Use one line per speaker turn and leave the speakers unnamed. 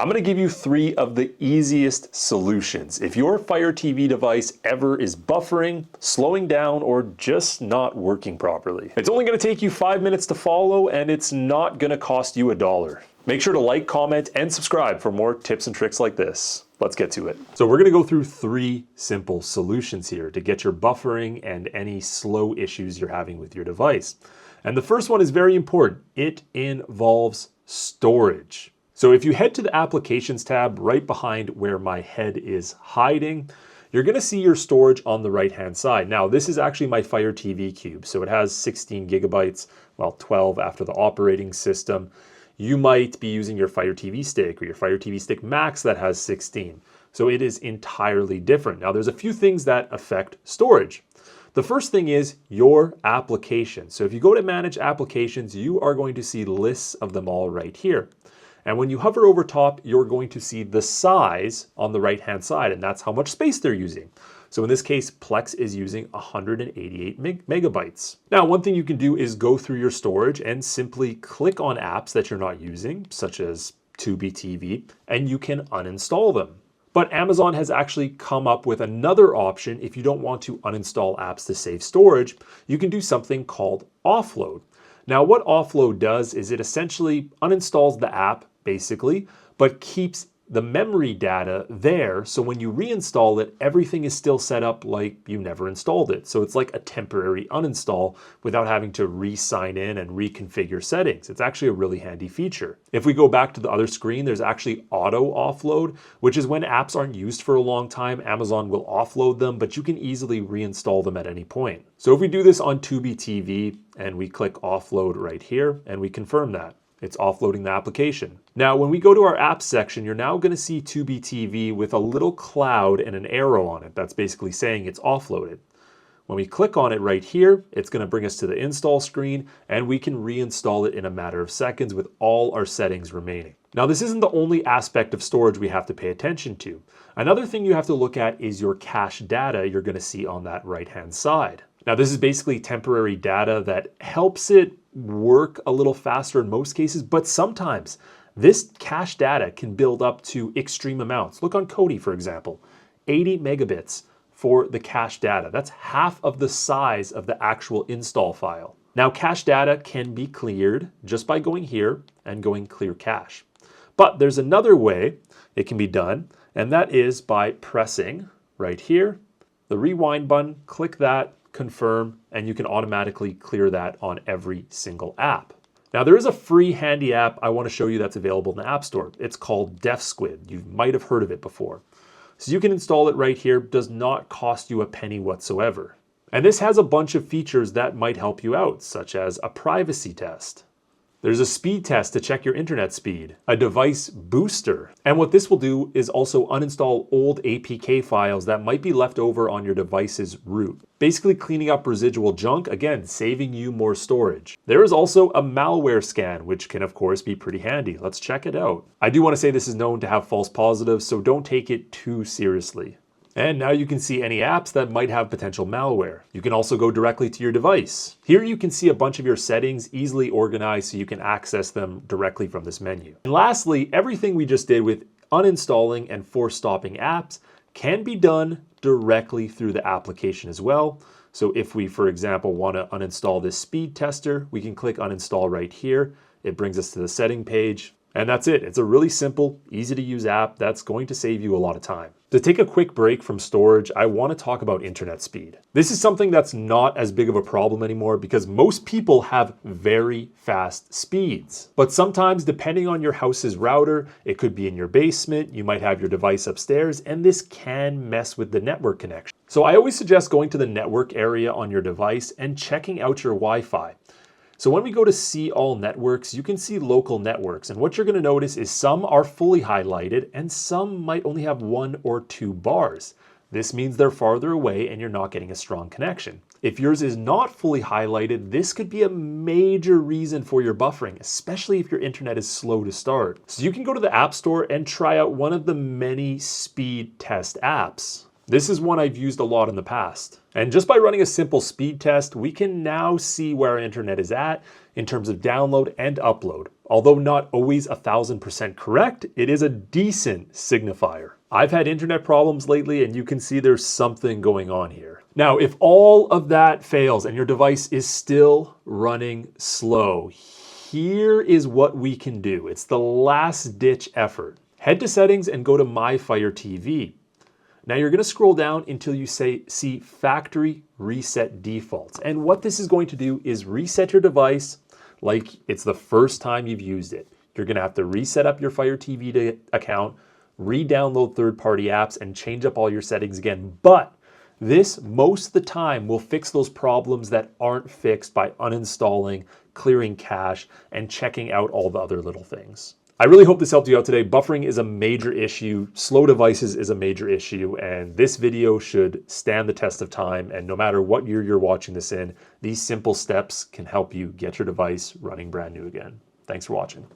I'm going to give you 3 of the easiest solutions if your Fire TV device ever is buffering, slowing down, or just not working properly. It's only going to take you 5 minutes to follow, and it's not going to cost you $1. Make sure to like, comment, and subscribe for more tips and tricks like this. Let's get to it. So we're going to go through 3 simple solutions here to get your buffering and any slow issues you're having with your device. And the first one is very important. It involves storage. So if you head to the Applications tab right behind where my head is hiding, you're going to see your storage on the right-hand side. Now, this is actually my Fire TV Cube, so it has 16 gigabytes, well, 12 after the operating system. You might be using your Fire TV Stick or your Fire TV Stick Max that has 16. So it is entirely different. Now, there's a few things that affect storage. The first thing is your application. So if you go to Manage Applications, you are going to see lists of them all right here. And when you hover over top, you're going to see the size on the right-hand side, and that's how much space they're using. So in this case, Plex is using 188 megabytes. Now, one thing you can do is go through your storage and simply click on apps that you're not using, such as Tubi TV, and you can uninstall them. But Amazon has actually come up with another option. If you don't want to uninstall apps to save storage, you can do something called Offload. Now, what Offload does is it essentially uninstalls the app, basically, but keeps the memory data there, so when you reinstall it, everything is still set up like you never installed it. So it's like a temporary uninstall without having to re-sign in and reconfigure settings. It's actually a really handy feature. If we go back to the other screen, there's actually auto offload, which is when apps aren't used for a long time, Amazon will offload them, but you can easily reinstall them at any point. So if we do this on Tubi TV and we click offload right here and we confirm that, it's offloading the application. Now, when we go to our apps section, you're now going to see Tubi TV with a little cloud and an arrow on it. That's basically saying it's offloaded. When we click on it right here, it's going to bring us to the install screen, and we can reinstall it in a matter of seconds with all our settings remaining. Now, this isn't the only aspect of storage we have to pay attention to. Another thing you have to look at is your cache data you're going to see on that right-hand side. Now, this is basically temporary data that helps it work a little faster in most cases, but sometimes this cache data can build up to extreme amounts. Look on Kodi, for example, 80 megabits for the cache data. That's half of the size of the actual install file. Now, cache data can be cleared just by going here and going clear cache. But there's another way it can be done, and that is by pressing right here, the rewind button, click that, confirm, and you can automatically clear that on every single app. Now, there is a free handy app I want to show you that's available in the App Store. It's called Squid. You might have heard of it before. So you can install it right here. Does not cost you a penny whatsoever. And this has a bunch of features that might help you out, such as a privacy test. There's a speed test to check your internet speed, a device booster. And what this will do is also uninstall old APK files that might be left over on your device's root. Basically cleaning up residual junk, again, saving you more storage. There is also a malware scan, which can of course be pretty handy. Let's check it out. I do want to say this is known to have false positives, so don't take it too seriously. And now you can see any apps that might have potential malware. You can also go directly to your device. Here you can see a bunch of your settings easily organized so you can access them directly from this menu. And lastly, everything we just did with uninstalling and force stopping apps can be done directly through the application as well. So if we, for example, want to uninstall this speed tester, we can click uninstall right here. It brings us to the setting page. And that's it. It's a really simple, easy to use app that's going to save you a lot of time. To take a quick break from storage, I want to talk about internet speed. This is something that's not as big of a problem anymore because most people have very fast speeds. But sometimes, depending on your house's router, it could be in your basement, you might have your device upstairs, and this can mess with the network connection. So I always suggest going to the network area on your device and checking out your Wi-Fi. So when we go to see all networks, you can see local networks. And what you're going to notice is some are fully highlighted and some might only have 1 or 2 bars. This means they're farther away and you're not getting a strong connection. If yours is not fully highlighted, this could be a major reason for your buffering, especially if your internet is slow to start. So you can go to the App Store and try out one of the many speed test apps. This is one I've used a lot in the past. And just by running a simple speed test, we can now see where our internet is at in terms of download and upload. Although not always 1000% correct, it is a decent signifier. I've had internet problems lately and you can see there's something going on here. Now, if all of that fails and your device is still running slow, here is what we can do. It's the last ditch effort. Head to settings and go to My Fire TV. Now you're going to scroll down until you see factory reset defaults. And what this is going to do is reset your device like it's the first time you've used it. You're going to have to reset up your Fire TV account, re-download third-party apps, and change up all your settings again. But this, most of the time, will fix those problems that aren't fixed by uninstalling, clearing cache, and checking out all the other little things. I really hope this helped you out today. Buffering is a major issue, slow devices is a major issue, and this video should stand the test of time. And no matter what year you're watching this in, these simple steps can help you get your device running brand new again. Thanks for watching.